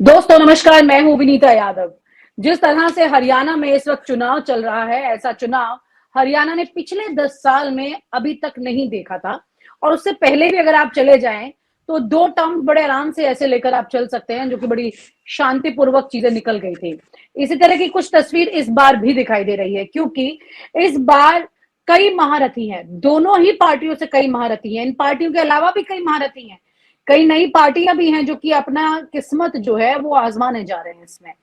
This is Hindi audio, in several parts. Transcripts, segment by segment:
दोस्तों नमस्कार, मैं हूँ विनीता यादव। जिस तरह से हरियाणा में इस वक्त चुनाव चल रहा है, ऐसा चुनाव हरियाणा ने पिछले 10 साल में अभी तक नहीं देखा था। और उससे पहले भी अगर आप चले जाएं तो 2 टर्म बड़े आराम से ऐसे लेकर आप चल सकते हैं, जो कि बड़ी शांतिपूर्वक चीजें निकल गई थी। इसी तरह की कुछ तस्वीर इस बार भी दिखाई दे रही है, क्योंकि इस बार कई महारथी हैं, दोनों ही पार्टियों से कई महारथी हैं। इन पार्टियों के अलावा भी कई महारथी हैं, कई नई पार्टियां भी हैं जो कि अपना किस्मत जो है वो आजमाने जा रहे हैं। इसमें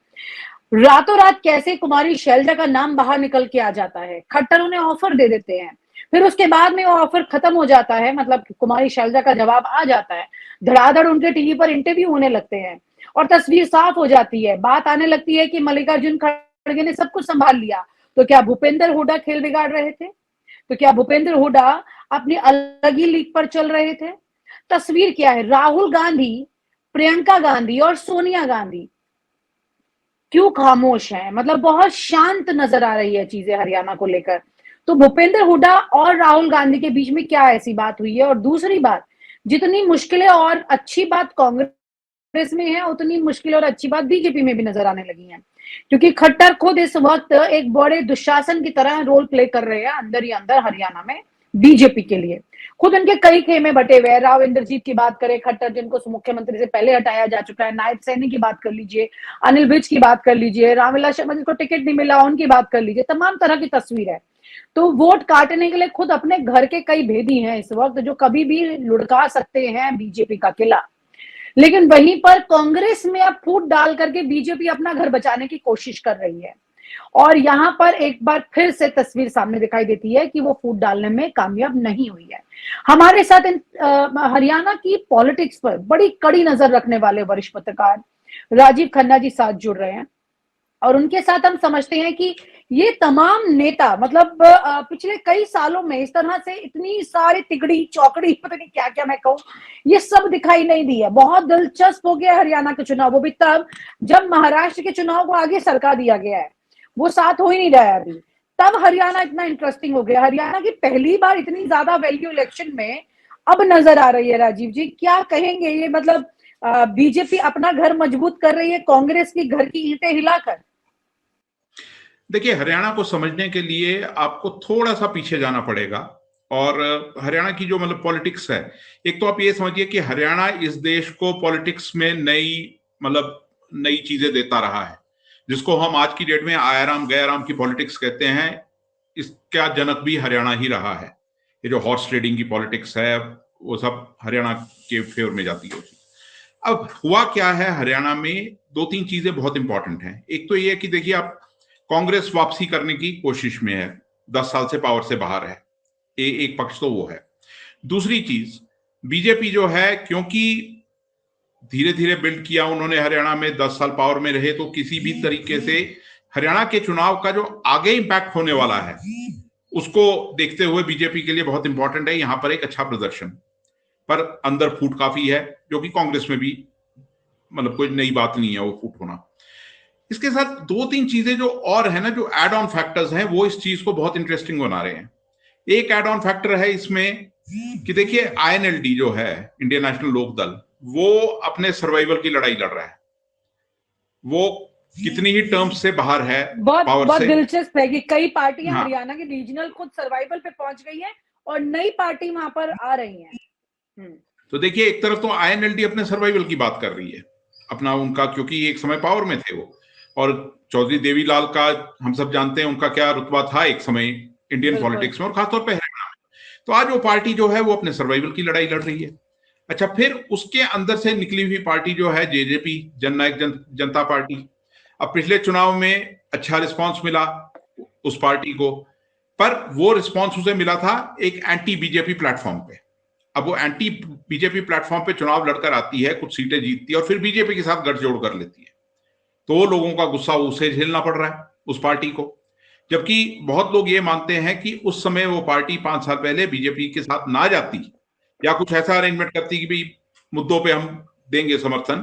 रातों रात कैसे कुमारी शैलजा का नाम बाहर निकल के आ जाता है, खट्टर उन्हें ऑफर दे देते हैं, फिर उसके बाद में वो ऑफर खत्म हो जाता है, मतलब कुमारी शैलजा का जवाब आ जाता है, धड़ाधड़ उनके टीवी पर इंटरव्यू होने लगते हैं और तस्वीर साफ हो जाती है। बात आने लगती है कि मल्लिकार्जुन खड़गे ने सब कुछ संभाल लिया, तो क्या भूपेंद्र हुड्डा खेल बिगाड़ रहे थे? तो क्या भूपेंद्र हुड्डा अपनी अलग ही लीग पर चल रहे थे? तस्वीर क्या है? राहुल गांधी, प्रियंका गांधी और सोनिया गांधी क्यों खामोश हैं? मतलब बहुत शांत नजर आ रही है चीजें हरियाणा को लेकर। तो भूपेंद्र हुड्डा और राहुल गांधी के बीच में क्या ऐसी बात हुई है? और दूसरी बात, जितनी मुश्किलें और अच्छी बात कांग्रेस में है, उतनी मुश्किल और अच्छी बात बीजेपी में भी नजर आने लगी है, क्योंकि खट्टर खुद इस वक्त एक बड़े दुशासन की तरह रोल प्ले कर रहे हैं अंदर ही अंदर हरियाणा में बीजेपी के लिए। खुद उनके कई खेमे बटे हुए हैं। राव इंद्रजीत की बात करें, खट्टर जिनको मुख्यमंत्री से पहले हटाया जा चुका है, नायब सैनी की बात कर लीजिए, अनिल विज की बात कर लीजिए, रामविलास शर्मा जिनको टिकट नहीं मिला उनकी बात कर लीजिए, तमाम तरह की तस्वीर है। तो वोट काटने के लिए खुद अपने घर के कई भेदी हैं इस वक्त, जो कभी भी लुढ़का सकते हैं बीजेपी का किला। लेकिन वहीं पर कांग्रेस में अब फूट डाल करके बीजेपी अपना घर बचाने की कोशिश कर रही है, और यहां पर एक बार फिर से तस्वीर सामने दिखाई देती है कि वो फूट डालने में कामयाब नहीं हुई है। हमारे साथ हरियाणा की पॉलिटिक्स पर बड़ी कड़ी नजर रखने वाले वरिष्ठ पत्रकार राजीव खन्ना जी साथ जुड़ रहे हैं, और उनके साथ हम समझते हैं कि ये तमाम नेता, मतलब पिछले कई सालों में इस तरह से इतनी सारी तिगड़ी चौकड़ी, पता नहीं क्या क्या मैं कहूं, ये सब दिखाई नहीं दी है। बहुत दिलचस्प हो गया हरियाणा के चुनाव, वो भी तब जब महाराष्ट्र के चुनाव को आगे सरका दिया गया है, वो साथ हो ही नहीं रहा है अभी। तब हरियाणा इतना इंटरेस्टिंग हो गया। हरियाणा की पहली बार इतनी ज्यादा वैल्यू इलेक्शन में अब नजर आ रही है। राजीव जी क्या कहेंगे? ये मतलब बीजेपी अपना घर मजबूत कर रही है कांग्रेस की घर की ईंटें हिलाकर। देखिए, हरियाणा को समझने के लिए आपको थोड़ा सा पीछे जाना पड़ेगा। और हरियाणा की जो मतलब पॉलिटिक्स है, एक तो आप ये समझिए कि हरियाणा इस देश को पॉलिटिक्स में नई चीजें देता रहा है, जिसको हम आज की डेट में आयाराम गयाराम की पॉलिटिक्स कहते हैं। इसका जनक भी हरियाणा ही रहा है। ये जो हॉर्स ट्रेडिंग की पॉलिटिक्स है, वो सब हरियाणा के फेवर में जाती है। अब हुआ क्या है हरियाणा में, दो तीन चीजें बहुत इंपॉर्टेंट हैं। एक तो ये कि देखिए, आप कांग्रेस वापसी करने की कोशिश में है, 10 साल से पावर से बाहर है। एक पक्ष तो वो है। दूसरी चीज, बीजेपी जो है, क्योंकि धीरे धीरे बिल्ड किया उन्होंने हरियाणा में, 10 साल पावर में रहे, तो किसी भी तरीके से हरियाणा के चुनाव का जो आगे इंपैक्ट होने वाला है, उसको देखते हुए बीजेपी के लिए बहुत इंपॉर्टेंट है यहां पर एक अच्छा प्रदर्शन। पर अंदर फूट काफी है, जो कि कांग्रेस में भी मतलब कोई नई बात नहीं है वो फूट होना। इसके साथ दो तीन चीजें जो और है ना, जो एड ऑन फैक्टर्स हैं, वो इस चीज को बहुत इंटरेस्टिंग बना रहे हैं। एक एड ऑन फैक्टर है इसमें कि देखिए, आईएनएलडी जो है, इंडियन नेशनल लोक दल, वो अपने सर्वाइवल की लड़ाई लड़ रहा है। वो कितनी ही टर्म्स से बाहर है पावर बहुत से। दिलचस्प है कि कई पार्टियां हाँ, हरियाणा की रीजनल खुद सर्वाइवल पे पहुंच गई है और नई पार्टी वहां पर आ रही है। तो देखिए, एक तरफ तो आईएनएलडी अपने सर्वाइवल की बात कर रही है, अपना उनका, क्योंकि एक समय पावर में थे वो। और चौधरी देवीलाल का हम सब जानते हैं उनका क्या रुतबा था एक समय इंडियन पॉलिटिक्स में, और खासतौर पर हरियाणा में। तो आज वो पार्टी जो है वो अपने सर्वाइवल की लड़ाई लड़ रही है। अच्छा, फिर उसके अंदर से निकली हुई पार्टी जो है जेजेपी, जननायक जनता पार्टी। अब पिछले चुनाव में अच्छा रिस्पांस मिला उस पार्टी को, पर वो रिस्पांस उसे मिला था एक एंटी बीजेपी प्लेटफॉर्म पे। अब वो एंटी बीजेपी प्लेटफॉर्म पे चुनाव लड़कर आती है, कुछ सीटें जीतती है और फिर बीजेपी के साथ गठजोड़ कर लेती है, तो लोगों का गुस्सा उसे झेलना पड़ रहा है, उस पार्टी को। जबकि बहुत लोग ये मानते हैं कि उस समय वो पार्टी 5 साल पहले बीजेपी के साथ ना जाती या कुछ ऐसा अरेंजमेंट करती कि भाई मुद्दों पे हम देंगे समर्थन,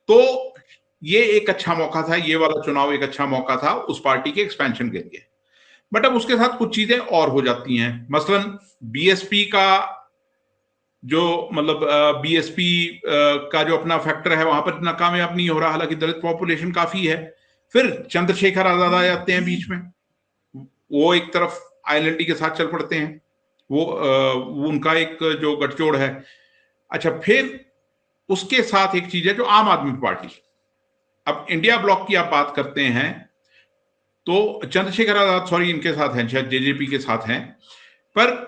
तो ये एक अच्छा मौका था, ये वाला चुनाव एक अच्छा मौका था उस पार्टी के एक्सपेंशन के लिए। बट अब उसके साथ कुछ चीजें और हो जाती हैं। मसलन बीएसपी का जो मतलब बीएसपी का जो अपना फैक्टर है वहां पर इतना कामयाब नहीं हो रहा, हालांकि दलित पॉपुलेशन काफी है। फिर चंद्रशेखर आजाद आ जाते हैं बीच में, वो एक तरफ आईएलएनडी के साथ चल पड़ते हैं, वो उनका एक जो गठजोड़ है। अच्छा, फिर उसके साथ एक चीज है जो आम आदमी पार्टी। अब इंडिया ब्लॉक की आप बात करते हैं तो चंद्रशेखर आजाद सॉरी इनके साथ हैं, शायद जेजेपी के साथ हैं, पर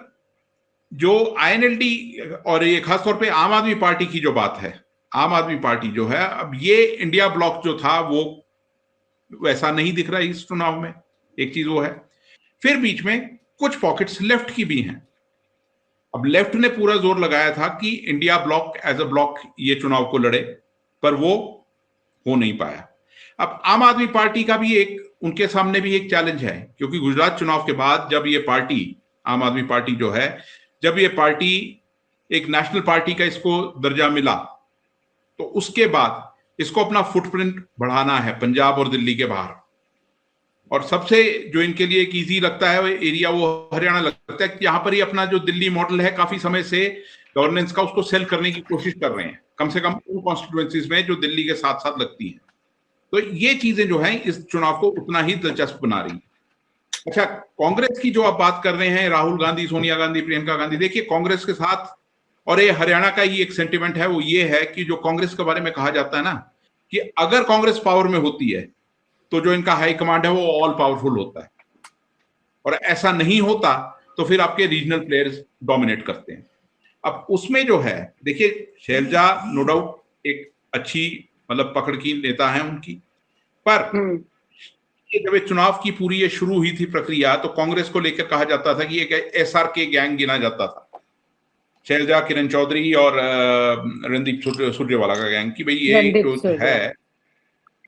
जो आईएनएलडी और ये खासतौर पे आम आदमी पार्टी की जो बात है, आम आदमी पार्टी जो है, अब ये इंडिया ब्लॉक जो था वो वैसा नहीं दिख रहा इस चुनाव में, एक चीज वो है। फिर बीच में कुछ पॉकेट्स लेफ्ट की भी हैं। अब लेफ्ट ने पूरा जोर लगाया था कि India bloc as a bloc ये चुनाव को लड़े, पर वो हो नहीं पाया। अब आम आदमी पार्टी का भी एक, उनके सामने भी एक चैलेंज है, क्योंकि गुजरात चुनाव के बाद जब ये पार्टी, आम आदमी पार्टी जो है, जब ये पार्टी एक नेशनल पार्टी का इसको दर्जा मिला, तो उसके बाद इसको अपना फुटप्रिंट बढ़ाना है पंजाब और दिल्ली के बाहर। और सबसे जो इनके लिए एक इजी लगता है वो एरिया, वो हरियाणा लगता है कि यहाँ पर ही अपना जो दिल्ली मॉडल है काफी समय से गवर्नेंस का, उसको सेल करने की कोशिश कर रहे हैं, कम से कम उन कॉन्स्टिट्यूएंसीज में जो दिल्ली के साथ साथ लगती हैं। तो ये चीजें जो है इस चुनाव को उतना ही दिलचस्प बना रही है। अच्छा, कांग्रेस की जो आप बात कर रहे हैं, राहुल गांधी, सोनिया गांधी, प्रियंका गांधी, देखिए कांग्रेस के साथ, और ये हरियाणा का ही एक सेंटिमेंट है, वो ये है कि जो कांग्रेस के बारे में कहा जाता है ना, कि अगर कांग्रेस पावर में होती है तो जो इनका हाई कमांड है वो ऑल पावरफुल होता है, और ऐसा नहीं होता तो फिर आपके रीजनल प्लेयर्स डोमिनेट करते हैं। अब उसमें जो है, देखिए शैलजा नो डाउट एक अच्छी मतलब पकड़ की नेता है उनकी, पर जब चुनाव की पूरी ये शुरू हुई थी प्रक्रिया, तो कांग्रेस को लेकर कहा जाता था कि एक एसआरके गैंग गिना जाता था, शैलजा, किरण चौधरी और रणदीप सुरजेवाला का गैंग, कि भाई ये जो है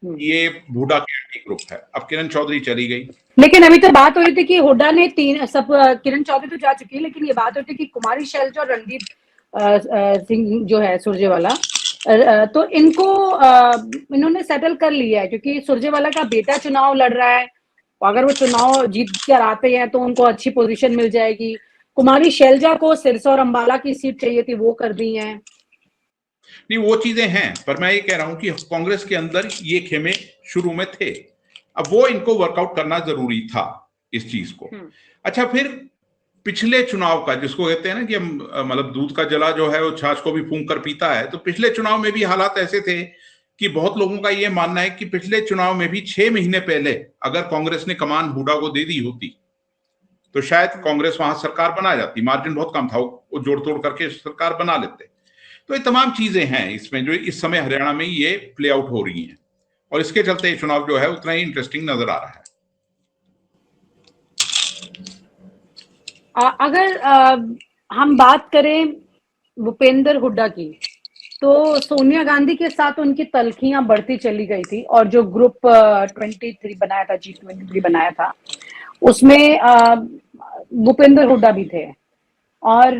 ये हुड्डा के एंटी ग्रुप है। अब किरण चौधरी चली गई, लेकिन अभी तो बात हो रही थी कि हुड्डा ने किरण चौधरी तो जा चुकी है, लेकिन ये बात हो रही थी कि कुमारी शैलजा और रणदीप सिंह जो है सुरजेवाला, तो इनको इन्होंने सेटल कर लिया है, क्योंकि सुरजेवाला का बेटा चुनाव लड़ रहा है, अगर वो चुनाव जीत कर आते हैं तो उनको अच्छी पोजीशन मिल जाएगी। कुमारी शैलजा को सिरसा और अंबाला की सीट चाहिए थी, वो कर दी है। नहीं, वो चीजें हैं, पर मैं ये कह रहा हूं कि कांग्रेस के अंदर ये खेमे शुरू में थे, अब वो इनको वर्कआउट करना जरूरी था इस चीज को। अच्छा, फिर पिछले चुनाव का, जिसको कहते हैं ना कि मतलब दूध का जला जो है वो छाछ को भी फूंक कर पीता है, तो पिछले चुनाव में भी हालात ऐसे थे कि बहुत लोगों का ये मानना है कि पिछले चुनाव में भी 6 महीने पहले अगर कांग्रेस ने कमान हुड्डा को दे दी होती तो शायद कांग्रेस वहां सरकार बना जाती, मार्जिन बहुत कम था, वो जोड़ तोड़ करके सरकार बना लेते। तो ये तमाम चीजें हैं इसमें जो इस समय हरियाणा में ये प्ले आउट हो रही हैं, और इसके चलते ये चुनाव जो है उतना ही इंटरेस्टिंग नजर आ रहा है। अगर हम बात करें भूपेंद्र हुड्डा की, तो सोनिया गांधी के साथ उनकी तल्खियां बढ़ती चली गई थी, और जो ग्रुप 23 बनाया था, G23 बनाया था, उसमें भूपेंद्र हुड्डा भी थे, और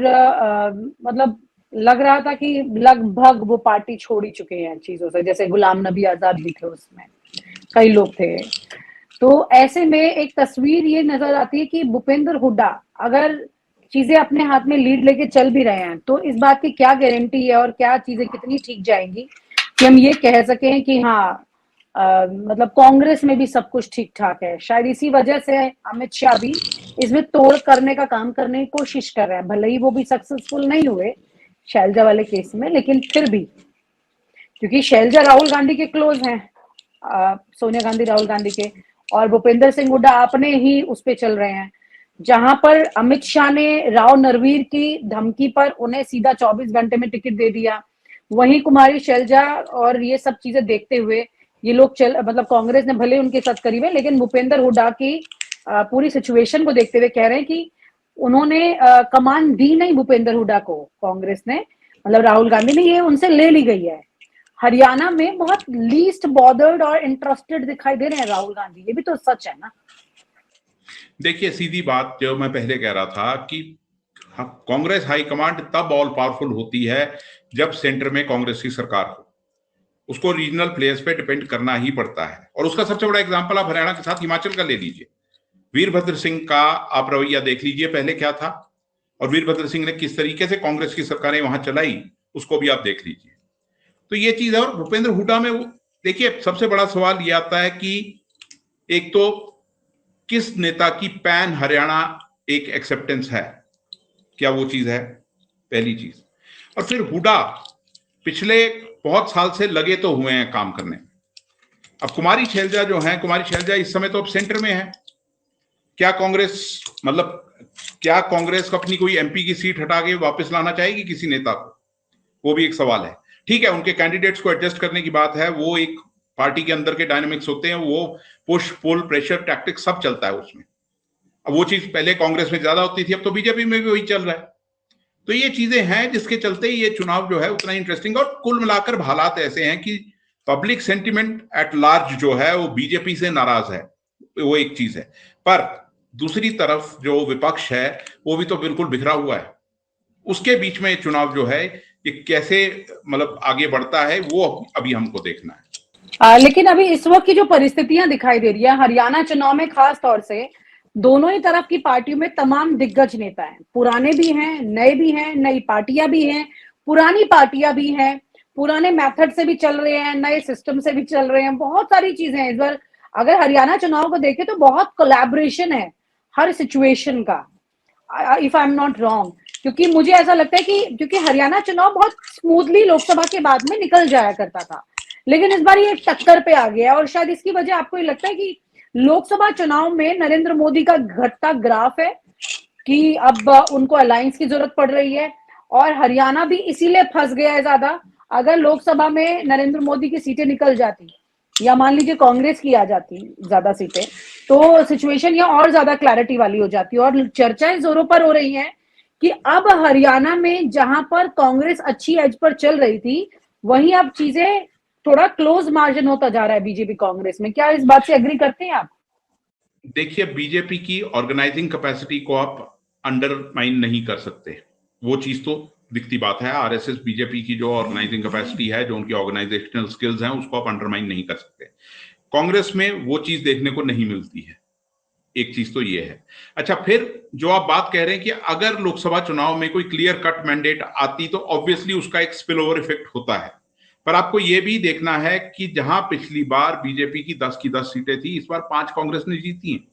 मतलब लग रहा था कि लगभग वो पार्टी छोड़ ही चुके हैं चीजों से, जैसे गुलाम नबी आजाद भी थे, उसमें कई लोग थे। तो ऐसे में एक तस्वीर ये नजर आती है कि भूपेंद्र हुड्डा अगर चीजें अपने हाथ में लीड लेके चल भी रहे हैं, तो इस बात की क्या गारंटी है और क्या चीजें कितनी ठीक जाएंगी कि हम ये कह सकें कि हाँ मतलब कांग्रेस में भी सब कुछ ठीक ठाक है। शायद इसी वजह से अमित शाह भी इसमें तोड़ करने का काम करने की कोशिश कर रहे हैं, भले ही वो भी सक्सेसफुल नहीं हुए शैलजा वाले केस में, लेकिन फिर भी, क्योंकि शैलजा राहुल गांधी के क्लोज हैं, सोनिया गांधी राहुल गांधी के, और भूपेंद्र सिंह हुड्डा अपने ही उस पे चल रहे हैं। जहां पर अमित शाह ने राव नरवीर की धमकी पर उन्हें सीधा 24 घंटे में टिकट दे दिया, वहीं कुमारी शैलजा और ये सब चीजें देखते हुए ये लोग मतलब कांग्रेस ने भले उनके साथ करीब है, लेकिन भूपेंद्र हुड्डा की पूरी सिचुएशन को देखते हुए कह रहे हैं कि उन्होंने कमान दी नहीं भूपेंद्र हुड्डा को, कांग्रेस ने, मतलब राहुल गांधी ने, ये उनसे ले ली गई है। हरियाणा में बहुत लीस्ट बॉदर्ड और इंटरेस्टेड दिखाई दे रहे हैं राहुल गांधी, ये भी तो सच है ना। देखिए, सीधी बात जो मैं पहले कह रहा था कि कांग्रेस हाईकमांड तब ऑल पावरफुल होती है जब सेंटर में कांग्रेस की सरकार हो, उसको रीजनल प्लेयर्स पे डिपेंड करना ही पड़ता है। और उसका सबसे बड़ा एग्जांपल आप हरियाणा के साथ हिमाचल का ले लीजिए, वीरभद्र सिंह का आप रवैया देख लीजिए पहले क्या था, और वीरभद्र सिंह ने किस तरीके से कांग्रेस की सरकारें वहां चलाई, उसको भी आप देख लीजिए। तो ये चीज है। और भूपेंद्र हुड्डा में देखिए सबसे बड़ा सवाल ये आता है कि एक तो किस नेता की पैन हरियाणा एक एक्सेप्टेंस है, क्या वो चीज है, पहली चीज। और फिर हुड्डा पिछले बहुत साल से लगे तो हुए हैं काम करने। अब कुमारी शैलजा जो है, कुमारी शैलजा इस समय तो अब सेंटर में है। क्या कांग्रेस को अपनी कोई एमपी की सीट हटा के वापस लाना चाहेगी किसी नेता को, वो भी एक सवाल है। ठीक है, उनके कैंडिडेट्स को एडजस्ट करने की बात है, वो एक पार्टी के अंदर के डायनामिक्स होते हैं, वो पुश पुल प्रेशर टैक्टिक सब चलता है उसमें। अब वो चीज पहले कांग्रेस में ज्यादा होती थी, अब तो बीजेपी में भी वही चल रहा है। तो ये चीजें हैं जिसके चलते ये चुनाव जो है उतना इंटरेस्टिंग। और कुल मिलाकर हालात ऐसे हैं कि पब्लिक सेंटिमेंट एट लार्ज जो है वो बीजेपी से नाराज है, वो एक चीज है। पर दूसरी तरफ जो विपक्ष है वो भी तो बिल्कुल बिखरा हुआ है। उसके बीच में चुनाव जो है ये कैसे आगे बढ़ता है वो अभी हमको देखना है। लेकिन अभी इस वक्त की जो परिस्थितियां दिखाई दे रही है हरियाणा चुनाव में, खास तौर से दोनों ही तरफ की पार्टियों में तमाम दिग्गज नेता हैं, पुराने भी हैं, नए भी हैं, नई पार्टियां भी हैं, पुरानी पार्टियां भी हैं, पुराने मेथड से भी चल रहे हैं, नए सिस्टम से भी चल रहे हैं, बहुत सारी चीजें हैं। इस बार अगर हरियाणा चुनाव को देखें तो बहुत कोलैबोरेशन है हर सिचुएशन का, if I am not wrong. क्योंकि मुझे ऐसा लगता है कि क्योंकि हरियाणा चुनाव बहुत स्मूथली लोकसभा के बाद में निकल जाया करता था, लेकिन इस बार ये टक्कर पे आ गया। और शायद इसकी वजह आपको ये लगता है कि लोकसभा चुनाव में नरेंद्र मोदी का घटता ग्राफ है कि अब उनको अलायंस की जरूरत पड़ रही है, और हरियाणा भी इसीलिए फंस गया है ज्यादा। अगर लोकसभा में नरेंद्र मोदी की सीटें निकल जाती या मान लीजिए कांग्रेस की आ जाती ज्यादा सीटें, तो सिचुएशन यहाँ और ज्यादा क्लैरिटी वाली हो जाती। और चर्चाएं जोरों पर हो रही हैं कि अब हरियाणा में जहां पर कांग्रेस अच्छी एज पर चल रही थी, वहीं अब चीजें थोड़ा क्लोज मार्जिन होता जा रहा है बीजेपी कांग्रेस में। क्या इस बात से एग्री करते हैं आप? देखिए, बीजेपी की ऑर्गेनाइजिंग कैपेसिटी को आप अंडरमाइन नहीं कर सकते, वो चीज तो दिखती बात है। आरएसएस बीजेपी की जो ऑर्गेनाइजिंग कैपेसिटी है, जो उनकी ऑर्गेनाइजेशनल स्किल्स हैं, उसको आप अंडरमाइन नहीं कर सकते। कांग्रेस में वो चीज देखने को नहीं मिलती है, एक चीज तो ये है। अच्छा, फिर जो आप बात कह रहे हैं कि अगर लोकसभा चुनाव में कोई क्लियर कट मैंडेट आती तो ऑब्वियसली उसका एक स्पिल ओवर इफेक्ट होता है। पर आपको यह भी देखना है कि जहां पिछली बार बीजेपी की 10 की 10 सीटें थी, इस बार 5 कांग्रेस ने जीती हैं,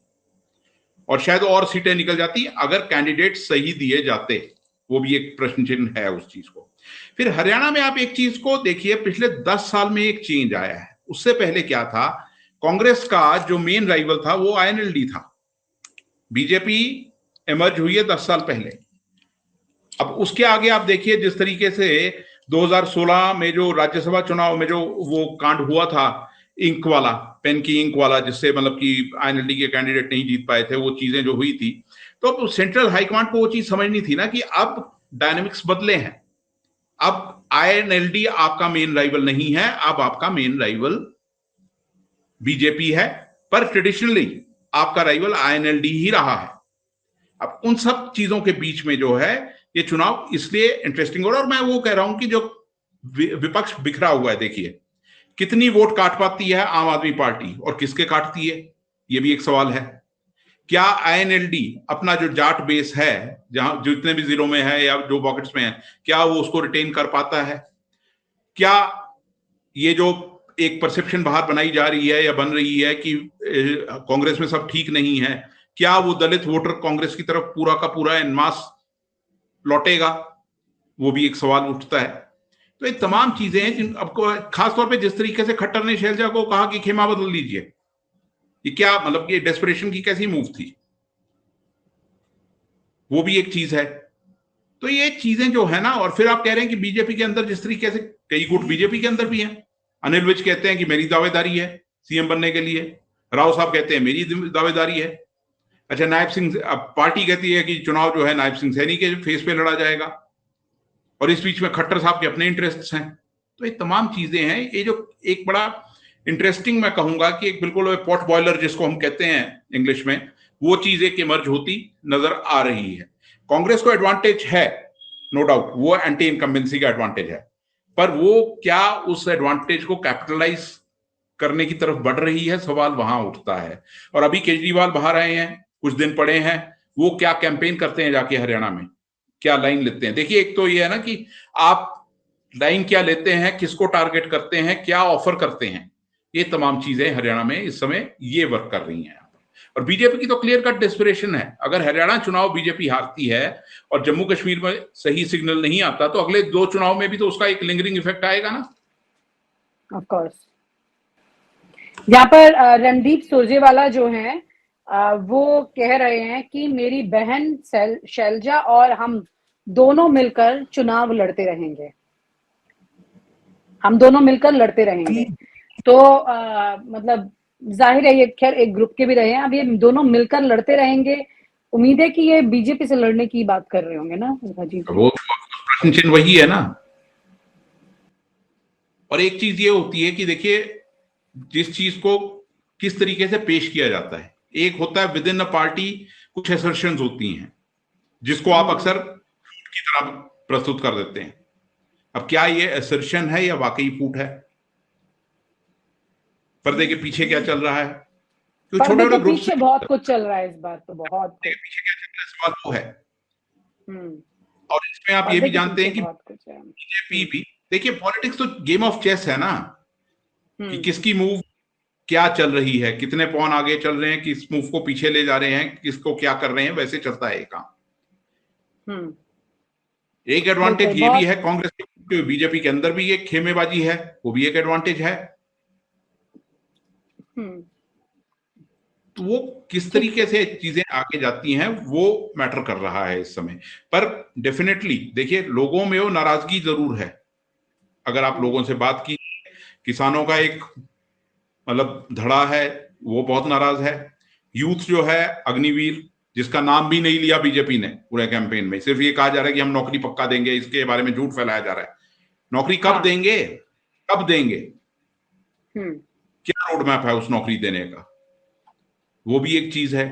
और शायद और सीटें निकल जाती अगर कैंडिडेट सही दिए जाते। वो भी एक प्रश्न चिन्ह है उस चीज को। फिर हरियाणा में आप एक चीज को देखिए, पिछले 10 साल में एक चेंज आया है। उससे पहले क्या था, कांग्रेस का जो मेन राइवल था वो आईएनएलडी था। बीजेपी इमर्ज हुई है 10 साल पहले। अब उसके आगे आप देखिए जिस तरीके से 2016 में जो राज्यसभा चुनाव में जो वो कांड हुआ था, इंक वाला, पेन की इंक वाला, जिससे कि आईएनएलडी के कैंडिडेट नहीं जीत पाए थे, वो चीजें जो हुई थी, तो सेंट्रल हाईकमांड को वो चीज समझनी थी ना कि अब डायनेमिक्स बदले हैं। अब आईएनएलडी आपका मेन राइवल नहीं है, अब आपका मेन राइवल बीजेपी है, पर ट्रेडिशनली आपका राइवल आईएनएलडी ही रहा है। अब उन सब चीजों के बीच में जो है ये चुनाव इसलिए इंटरेस्टिंग हो रहा है। और मैं वो कह रहा हूं कि जो विपक्ष बिखरा हुआ है, देखिए कितनी वोट काट पाती है आम आदमी पार्टी और किसके काटती है, ये भी एक सवाल है। क्या आईएनएलडी अपना जो जाट बेस है, जहां जितने भी जिलों में है या जो पॉकेट्स में है, क्या वो उसको रिटेन कर पाता है? क्या ये जो एक परसेप्शन बाहर बनाई जा रही है या बन रही है कि कांग्रेस में सब ठीक नहीं है, क्या वो दलित वोटर कांग्रेस की तरफ पूरा का पूरा एन मास लौटेगा? वो भी एक सवाल उठता है। तो ये तमाम चीजें हैं जिन आपको, खासतौर पे जिस तरीके से खट्टर ने शैलजा को कहा कि खेमा बदल लीजिए, ये क्या ये डेस्परेशन की कैसी मूव थी, वो भी एक चीज है। तो ये चीजें जो है ना, और फिर आप कह रहे हैं कि बीजेपी के अंदर जिस तरीके से कई गुट बीजेपी के अंदर भी हैं। अनिल विज कहते हैं कि मेरी दावेदारी है सीएम बनने के लिए, राव साहब कहते हैं मेरी दावेदारी है। अच्छा, नायब सिंह, अब पार्टी कहती है कि चुनाव जो है नायब सिंह सैनी के फेस पे लड़ा जाएगा, और इस बीच में खट्टर साहब के अपने इंटरेस्ट्स हैं। तो ये तमाम चीजें हैं। ये जो एक बड़ा इंटरेस्टिंग, मैं कहूंगा कि एक बिल्कुल पॉट बॉयलर जिसको हम कहते हैं इंग्लिश में, वो चीज एक इमर्ज होती नजर आ रही है। कांग्रेस को एडवांटेज है, नो डाउट, वो एंटी इनकम्बेंसी का एडवांटेज है, पर वो क्या उस एडवांटेज को कैपिटलाइज करने की तरफ बढ़ रही है, सवाल वहां उठता है। और अभी केजरीवाल बाहर आए हैं, कुछ दिन पड़े हैं, वो क्या कैंपेन करते हैं जाके हरियाणा में, क्या लाइन लेते हैं। देखिए, एक तो ये है ना कि आप लाइन क्या लेते हैं, किसको टारगेट करते हैं, क्या ऑफर करते हैं, ये तमाम चीजें हरियाणा में इस समय ये वर्क कर रही हैं। और बीजेपी की तो क्लियर कट डेस्परेशन है। अगर हरियाणा चुनाव बीजेपी हारती है और जम्मू कश्मीर में सही सिग्नल नहीं आता, तो अगले 2 चुनाव में भी तो उसका एक लिंगरिंग इफेक्ट आएगा ना। Of course. यहाँ पर रणदीप सुरजेवाला जो हैं वो कह रहे हैं कि मेरी बहन शैलजा और हम दोनों मिलकर चुनाव लड़ते रहेंगे, हम दोनों मिलकर लड़ते रहेंगे। तो मतलब जाहिर है ये खैर एक ग्रुप के भी रहे हैं, अब ये दोनों मिलकर लड़ते रहेंगे। उम्मीद है कि ये बीजेपी से लड़ने की बात कर रहे होंगे ना जी। वो प्रश्न चिन्ह वही है ना। और एक चीज ये होती है कि देखिए, जिस चीज को किस तरीके से पेश किया जाता है, एक होता है विद इन अ पार्टी कुछ असर्शंस होती हैं जिसको आप अक्सर की तरह प्रस्तुत कर देते हैं। अब क्या ये असर्शन है या वाकई फूट है, पर्दे के पीछे क्या चल रहा है, क्योंकि छोटे छोटे ग्रुप पीछे बहुत कुछ चल रहा है इस बार, तो बहुत पीछे क्या चल रहा है सवाल वो है। हम्म। और इसमें आप ये भी जानते हैं कि बीजेपी भी, देखिए पॉलिटिक्स तो गेम ऑफ चेस है ना, कि किसकी मूव क्या चल रही है, कितने पॉन आगे चल रहे हैं, किस मूव को पीछे ले जा रहे हैं, किसको क्या कर रहे हैं, वैसे चलता है काम। एक एडवांटेज ये भी है कांग्रेस के, बीजेपी के अंदर भी एक खेमेबाजी है, वो भी एक एडवांटेज है। तो वो किस तरीके से चीजें आगे जाती हैं वो मैटर कर रहा है इस समय। पर डेफिनेटली देखिए, लोगों में वो नाराजगी जरूर है। अगर आप लोगों से बात की, किसानों का एक मतलब धड़ा है, वो बहुत नाराज है। यूथ जो है अग्निवीर, जिसका नाम भी नहीं लिया बीजेपी ने पूरे कैंपेन में, सिर्फ ये कहा जा रहा है कि हम नौकरी पक्का देंगे, इसके बारे में झूठ फैलाया जा रहा है। नौकरी कब देंगे, कब देंगे, क्या रोड मैप है उस नौकरी देने का, वो भी एक चीज है।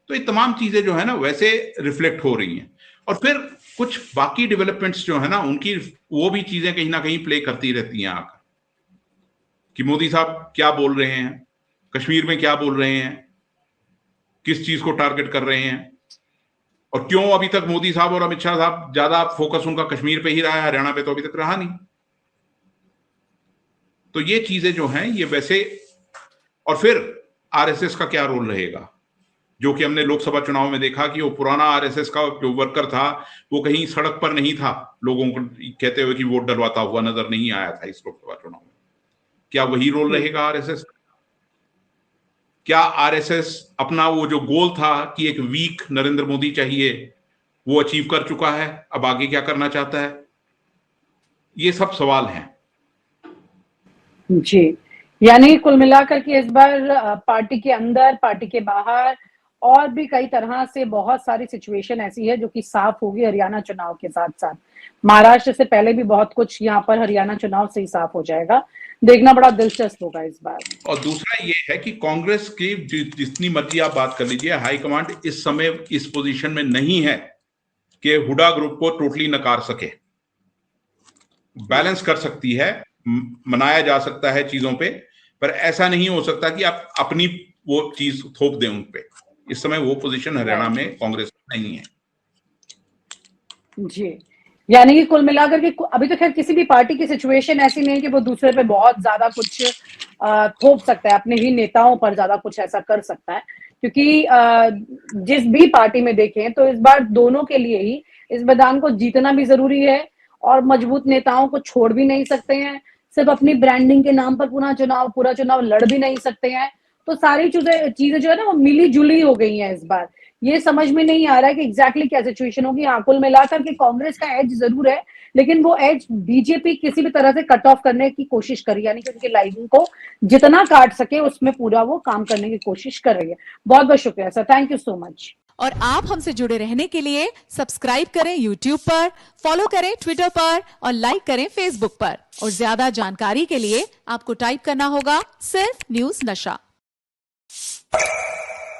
तो ये तमाम चीजें जो है ना वैसे रिफ्लेक्ट हो रही हैं। और फिर कुछ बाकी डेवलपमेंट्स जो है ना उनकी, वो भी चीजें कहीं ना कहीं प्ले करती रहती हैं आकर, कि मोदी साहब क्या बोल रहे हैं, कश्मीर में क्या बोल रहे हैं, किस चीज को टारगेट कर रहे हैं, और क्यों अभी तक मोदी साहब और अमित शाह साहब ज्यादा फोकस उनका कश्मीर पे ही रहा है, हरियाणा पे तो अभी तक रहा नहीं। तो ये चीजें जो हैं ये वैसे, और फिर आरएसएस का क्या रोल रहेगा, जो कि हमने लोकसभा चुनाव में देखा कि वो पुराना आरएसएस का जो वर्कर था वो कहीं सड़क पर नहीं था, लोगों को कहते हुए कि वोट डलवाता हुआ नजर नहीं आया था इस लोकसभा चुनाव में। क्या वही रोल रहेगा आरएसएस? क्या आरएसएस अपना वो जो गोल था कि एक वीक नरेंद्र मोदी चाहिए, वो अचीव कर चुका है? अब आगे क्या करना चाहता है? ये सब सवाल हैं जी। यानी कुल मिलाकर के इस बार पार्टी के अंदर, पार्टी के बाहर और भी कई तरह से बहुत सारी सिचुएशन ऐसी है जो कि साफ होगी हरियाणा चुनाव के साथ साथ। महाराष्ट्र से पहले भी बहुत कुछ यहाँ पर हरियाणा चुनाव से ही साफ हो जाएगा। देखना बड़ा दिलचस्प होगा इस बार। और दूसरा ये है कि कांग्रेस की जितनी मर्जी आप बात कर लीजिए, हाईकमांड इस समय इस पोजीशन में नहीं है कि हुडा ग्रुप को टोटली नकार सके। बैलेंस कर सकती है, मनाया जा सकता है चीजों पे, पर ऐसा नहीं हो सकता कि आप अपनी वो चीज थोप दें उन पे। इस समय वो पोजीशन हरियाणा में कांग्रेस नहीं है जी। यानी कि कुल मिलाकर के अभी तो खैर किसी भी पार्टी की सिचुएशन ऐसी नहीं है कि वो दूसरे पे बहुत ज्यादा कुछ थोप सकता है, अपने ही नेताओं पर ज्यादा कुछ ऐसा कर सकता है, क्योंकि जिस भी पार्टी में देखें तो इस बार दोनों के लिए ही इस मैदान को जीतना भी जरूरी है और मजबूत नेताओं को छोड़ भी नहीं सकते हैं। सिर्फ अपनी ब्रांडिंग के नाम पर पूरा चुनाव लड़ भी नहीं सकते हैं। तो सारी चीजें जो है ना वो मिली जुली हो गई हैं इस बार। ये समझ में नहीं आ रहा है कि एग्जैक्टली क्या सिचुएशन होगी। हाँ, कुल मिलाकर के कांग्रेस का एज जरूर है, लेकिन वो एज बीजेपी किसी भी तरह से कट ऑफ करने की कोशिश कर रही है, यानी कि उनकी लाइनिंग को जितना काट सके उसमें पूरा वो काम करने की कोशिश कर रही है। बहुत बहुत शुक्रिया sir, thank you so much. और आप हमसे जुड़े रहने के लिए सब्सक्राइब करें YouTube पर, फॉलो करें Twitter पर और लाइक करें Facebook पर। और ज्यादा जानकारी के लिए आपको टाइप करना होगा सिर्फ न्यूज नशा।